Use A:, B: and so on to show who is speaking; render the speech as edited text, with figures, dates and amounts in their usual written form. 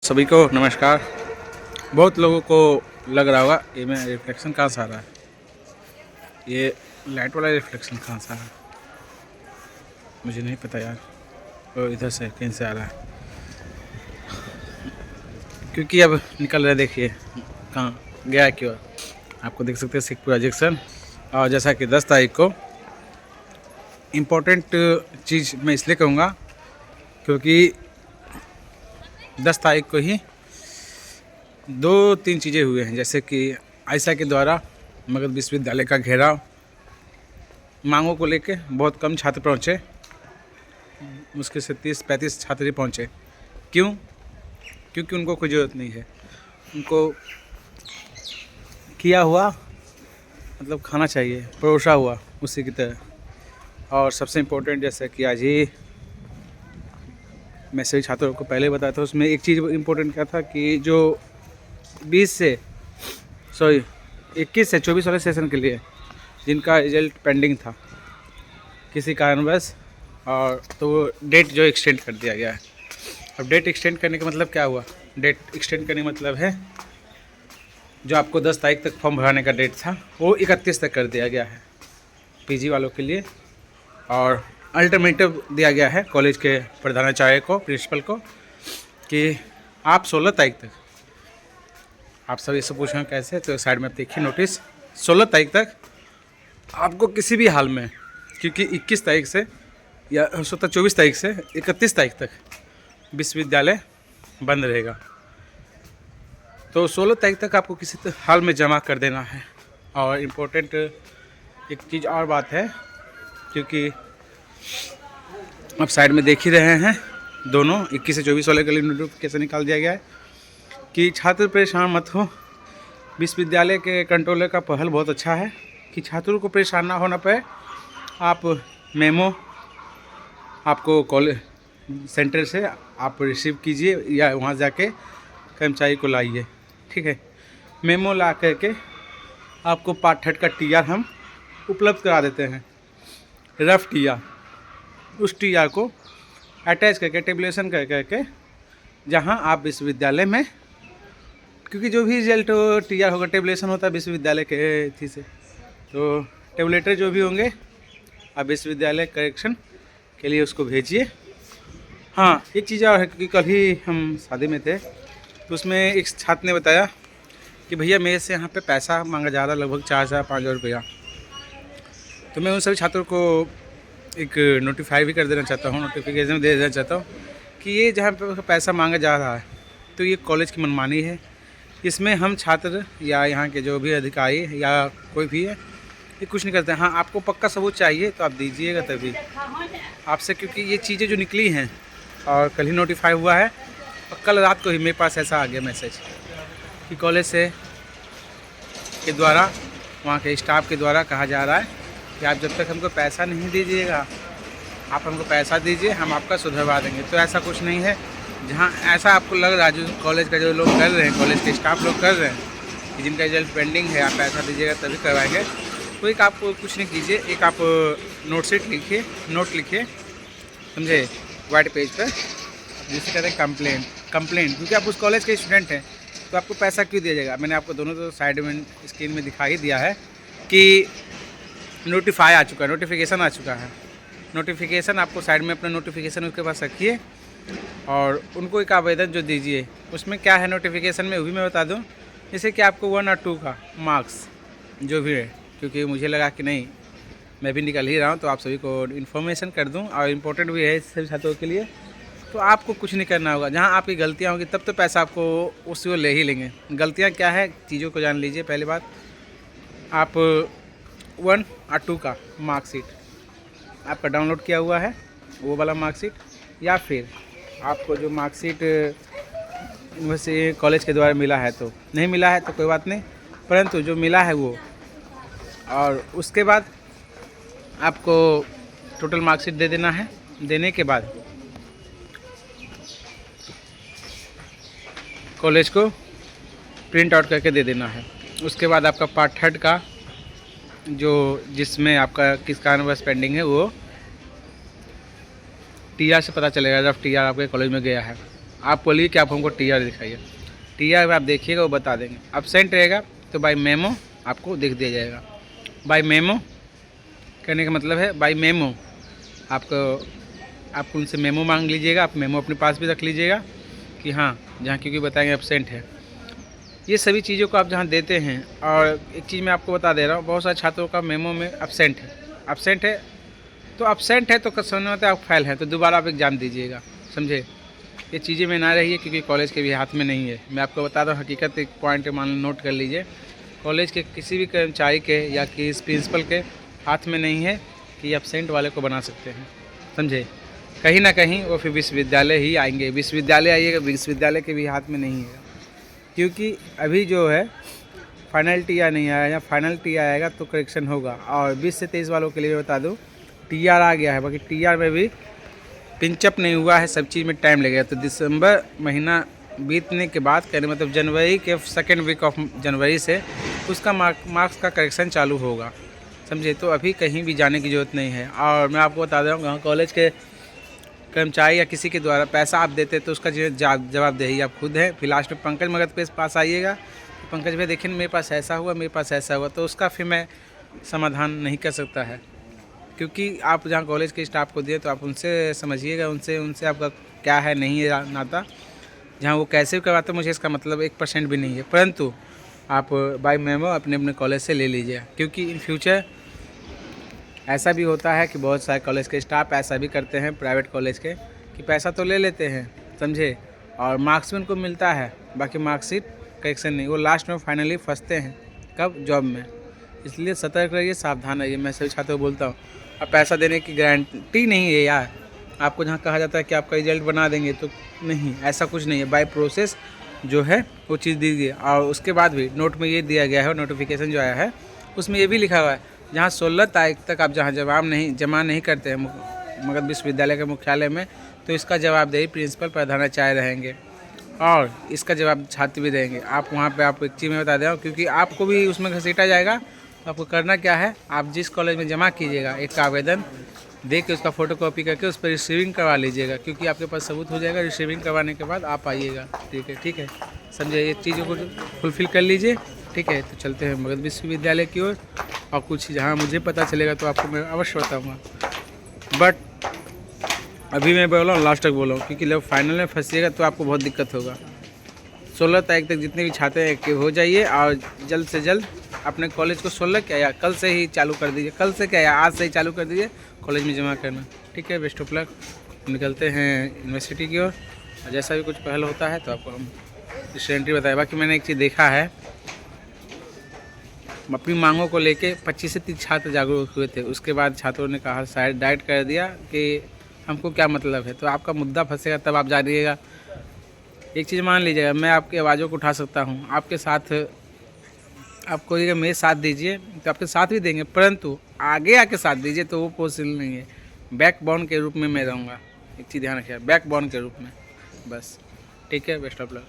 A: सभी को नमस्कार। बहुत लोगों को लग रहा होगा ये में रिफ्लेक्शन कहाँ से आ रहा है, ये लाइट वाला रिफ्लेक्शन कहाँ से आ रहा है, मुझे नहीं पता यार। तो इधर से कहीं से आ रहा है, क्योंकि अब निकल रहा है। देखिए कहाँ गया क्यों, आपको देख सकते हैं शेखपुरा जंक्शन। और जैसा कि 10 तारीख को इम्पोर्टेंट चीज़ मैं इसलिए कहूँगा क्योंकि 10 तारीख को ही 2-3 चीज़ें हुए हैं, जैसे कि आयशा के द्वारा मगध विश्वविद्यालय का घेराव, मांगों को लेके बहुत कम छात्र पहुँचे, मुश्किल से 30-35 छात्र ही पहुँचे। क्यों? क्योंकि उनको कोई ज़रूरत नहीं है, उनको किया हुआ मतलब खाना चाहिए, परोसा हुआ उसी की तरह। और सबसे इम्पोर्टेंट जैसे कि आज ही मैं सभी छात्रों को पहले बताया था, उसमें एक चीज़ इम्पोर्टेंट क्या था कि जो 21 से 24 वाले सेशन के लिए जिनका रिजल्ट पेंडिंग था किसी कारणवश, और तो वो डेट जो एक्सटेंड कर दिया गया है। अब डेट एक्सटेंड करने का मतलब क्या हुआ? डेट एक्सटेंड करने का मतलब है जो आपको 10 तारीख तक फॉर्म भराने का डेट था वो 31 तक कर दिया गया है पीजी वालों के लिए। और अल्टरनेटिव दिया गया है कॉलेज के प्रधानाचार्य को, प्रिंसिपल को, कि आप 16 तारीख तक, आप सभी से पूछें कैसे, तो साइड में देखिए नोटिस, 16 तारीख तक आपको किसी भी हाल में, क्योंकि 21 तारीख से या 24 तारीख से 31 तारीख तक विश्वविद्यालय बंद रहेगा, तो 16 तारीख तक आपको किसी हाल में जमा कर देना है। और इम्पोर्टेंट एक चीज़ और बात है, क्योंकि अब साइड में देख ही रहे हैं दोनों 21 से 24 वाले के लिए नोटिफिकेशन निकाल दिया गया है कि छात्र परेशान मत हो। विश्वविद्यालय के कंट्रोलर का पहल बहुत अच्छा है कि छात्रों को परेशान ना होना पाए। आप मेमो आपको कॉलेज सेंटर से आप रिसीव कीजिए या वहाँ जाके कर्मचारी को लाइए, ठीक है। मेमो ला करके आपको पार्ट 3 का टीआर हम उपलब्ध करा देते हैं, रफ टीआर। उस टीआर को अटैच करके टेबुलेशन कर करके जहां आप विश्वविद्यालय में, क्योंकि जो भी रिजल्ट टीआर होगा टेबुलेशन होता है विश्वविद्यालय के थी से, तो टेबुलेटर जो भी होंगे आप विश्वविद्यालय करेक्शन के लिए उसको भेजिए। हाँ, एक चीज़ और है, क्योंकि कल ही हम शादी में थे तो उसमें एक छात्र ने बताया कि भैया मेरे से यहाँ पे पैसा मांगा जा रहा है लगभग 4,000-5,000 रुपया। तो मैं उन सभी छात्रों को एक नोटिफाई भी कर देना चाहता हूँ, नोटिफिकेशन दे देना चाहता हूँ कि ये जहाँ पे पैसा मांगा जा रहा है तो ये कॉलेज की मनमानी है। इसमें हम छात्र या यहाँ के जो भी अधिकारी या कोई भी है ये कुछ नहीं करते हैं। हाँ, आपको पक्का सबूत चाहिए तो आप दीजिएगा तभी आपसे, क्योंकि ये चीज़ें जो निकली हैं और कल ही नोटिफाई हुआ है, और कल रात को ही मेरे पास ऐसा आ गया मैसेज कि कॉलेज से के द्वारा, वहाँ के स्टाफ के द्वारा कहा जा रहा है कि आप जब तक हमको पैसा नहीं दीजिएगा, आप हमको पैसा दीजिए, हम आपका सुधरवा देंगे। तो ऐसा कुछ नहीं है। जहाँ ऐसा आपको लग रहा है, जो कॉलेज का जो लोग कर रहे हैं, कॉलेज के स्टाफ लोग कर रहे हैं कि जिनका रिजल्ट पेंडिंग है, आप पैसा दीजिएगा तभी करवाएंगे, तो एक आप कुछ नहीं कीजिए, एक आप नोट लिखिए, समझे, वाइट पेज पर, जिसे कहते हैं कंप्लेंट, क्योंकि आप उस कॉलेज के स्टूडेंट हैं तो आपको पैसा क्यों दिया जाएगा। मैंने आपको दोनों तो साइड में स्क्रीन में दिखा ही दिया है कि नोटिफिकेशन आ चुका है। नोटिफिकेशन आपको साइड में अपना नोटिफिकेशन उसके पास रखिए और उनको एक आवेदन जो दीजिए। उसमें क्या है नोटिफिकेशन में, वो भी मैं बता दूं, जैसे कि आपको 1 और 2 का मार्क्स जो भी है, क्योंकि मुझे लगा कि नहीं मैं भी निकल ही रहा हूं तो आप सभी को इन्फॉर्मेशन कर दूं, और इम्पोर्टेंट भी है सभी छात्रों के लिए। तो आपको कुछ नहीं करना होगा, जहाँ आपकी गलतियाँ होंगी तब तो पैसा आपको उसी को ले ही लेंगे। गलतियाँ क्या है चीज़ों को जान लीजिए। पहली बात, आप 1 और 2 का मार्कशीट आपका डाउनलोड किया हुआ है, वो वाला मार्कशीट, या फिर आपको जो मार्कशीट यूनिवर्सिटी कॉलेज के द्वारा मिला है, तो नहीं मिला है तो कोई बात नहीं, परंतु जो मिला है वो, और उसके बाद आपको टोटल मार्कशीट दे देना है। देने के बाद कॉलेज को प्रिंट आउट करके दे देना है। उसके बाद आपका पार्ट 3 का जो जिसमें आपका किस कारणवश पेंडिंग है वो टीआर से पता चलेगा, जब टीआर आपके कॉलेज में गया है। आप बोलिए कि आप हमको टीआर दिखाइए, टीआर में आप देखिएगा वो बता देंगे। एब्सेंट रहेगा तो बाय मेमो आपको दिख दिया जाएगा। बाय मेमो कहने का मतलब है बाय मेमो आप उनसे मेमो मांग लीजिएगा, आप मेमो अपने पास भी रख लीजिएगा कि हाँ जहाँ क्योंकि बताएंगे एब्सेंट है। ये सभी चीज़ों को आप जहाँ देते हैं। और एक चीज़ मैं आपको बता दे रहा हूँ, बहुत सारे छात्रों का मेमो में एब्सेंट है तो एब्सेंट है तो समझ में आप फेल है तो दोबारा आप एग्ज़ाम दीजिएगा, समझे। ये चीज़ें में ना रहिए क्योंकि कॉलेज के भी हाथ में नहीं है। मैं आपको बता रहा हूँ हकीकत, एक पॉइंट मान नोट कर लीजिए, कॉलेज के किसी भी कर्मचारी के या किसी प्रिंसिपल के हाथ में नहीं है कि एब्सेंट वाले को बना सकते हैं, समझे। कहीं ना कहीं वो फिर विश्वविद्यालय ही आएंगे, विश्वविद्यालय आइएगा, विश्वविद्यालय के भी हाथ में नहीं है। क्योंकि अभी जो है फाइनल टीआर नहीं आया, या फाइनल टीआर आएगा तो करेक्शन होगा। और 20 से 23 वालों के लिए बता दूँ टीआर आ गया है, बाकी टीआर में भी पिंचअप नहीं हुआ है, सब चीज़ में टाइम लगेगा। तो दिसंबर महीना बीतने के बाद कहने मतलब जनवरी के सेकेंड वीक ऑफ जनवरी से उसका मार्क्स का करेक्शन चालू होगा, समझे। तो अभी कहीं भी जाने की ज़रूरत नहीं है। और मैं आपको बता रहा हूँ कॉलेज के कर्मचारी या किसी के द्वारा पैसा आप देते तो उसका जवाबदेही आप खुद है। फिर लास्ट में पंकज मगध के पास आइएगा, पंकज भाई देखिए मेरे पास ऐसा हुआ, मेरे पास ऐसा हुआ, तो उसका फिर मैं समाधान नहीं कर सकता है। क्योंकि आप जहाँ कॉलेज के स्टाफ को दिए तो आप उनसे समझिएगा, उनसे आपका क्या है नहीं है नाता। जहाँ वो कैसे करवाते मुझे इसका मतलब 1% भी नहीं है, परंतु आप बाय मेमो अपने अपने कॉलेज से ले लीजिए। क्योंकि इन फ्यूचर ऐसा भी होता है कि बहुत सारे कॉलेज के स्टाफ ऐसा भी करते हैं, प्राइवेट कॉलेज के, कि पैसा तो ले लेते हैं, समझे, और मार्क्स भी उनको मिलता है, बाकी मार्कशीट करेक्शन नहीं। वो लास्ट में फाइनली फंसते हैं कब, जॉब में। इसलिए सतर्क रहिए, सावधान रहिए, मैं सभी छात्रों को बोलता हूँ। अब पैसा देने की गारंटी नहीं है यार, आपको जहाँ कहा जाता है कि आपका रिजल्ट बना देंगे, तो नहीं, ऐसा कुछ नहीं है। बाय प्रोसेस जो है वो चीज़ दीजिए। और उसके बाद भी नोट में ये दिया गया है, नोटिफिकेशन जो आया है उसमें ये भी लिखा हुआ है जहाँ 16 तारीख तक आप जहाँ जमा नहीं करते हैं मगध विश्वविद्यालय के मुख्यालय में, तो इसका जवाबदेही प्रिंसिपल प्रधानाचार्य रहेंगे और इसका जवाब छात्र भी देंगे। आप वहाँ पे आप एक चीज़ में बता दें, क्योंकि आपको भी उसमें घसीटा जाएगा। तो आपको करना क्या है, आप जिस कॉलेज में जमा कीजिएगा एक आवेदन दे के उसका फ़ोटोकॉपी करके उस पर रिसीविंग करवा लीजिएगा, क्योंकि आपके पास सबूत हो जाएगा। रिसीविंग करवाने के बाद आप आइएगा, ठीक है, समझे। ये चीज़ों को फुलफ़िल कर लीजिए, ठीक है। तो चलते हैं मगध विश्वविद्यालय की ओर, और कुछ जहाँ मुझे पता चलेगा तो आपको मैं अवश्य बताऊँगा। बट अभी मैं बोल रहा हूँ, लास्ट तक बोल रहा हूँ, क्योंकि जब फाइनल में फंसिएगा तो आपको बहुत दिक्कत होगा। 16 तारीख तक जितने भी छात्र हैं एक्टिव हो जाइए, और जल्द से जल्द अपने कॉलेज को 16 क्या या कल से ही चालू कर दीजिए, कल से क्या या आज से ही चालू कर दीजिए कॉलेज में जमा करना, ठीक है। Best of luck. निकलते हैं यूनिवर्सिटी की ओर, और जैसा भी कुछ पहल होता है तो आपको हम स्टूडेंट बताए। बाकी मैंने एक चीज़ देखा है, अपनी मांगों को लेके 25 से 30 छात्र जागरूक हुए थे। उसके बाद छात्रों ने कहा, शायद डाइट कर दिया कि हमको क्या मतलब है। तो आपका मुद्दा फंसेगा, तब आप जानिएगा। एक चीज़ मान लीजिएगा, मैं आपकी आवाज़ों को उठा सकता हूँ, आपके साथ आपको अगर मेरे साथ दीजिए तो आपके साथ भी देंगे, परंतु आगे आके साथ दीजिए तो वो पॉसिबल नहीं है। बैकबोन के रूप में मैं रहूँगा, एक चीज़ ध्यान रखिए, बैकबोन के रूप में, बस, ठीक है। Best of luck.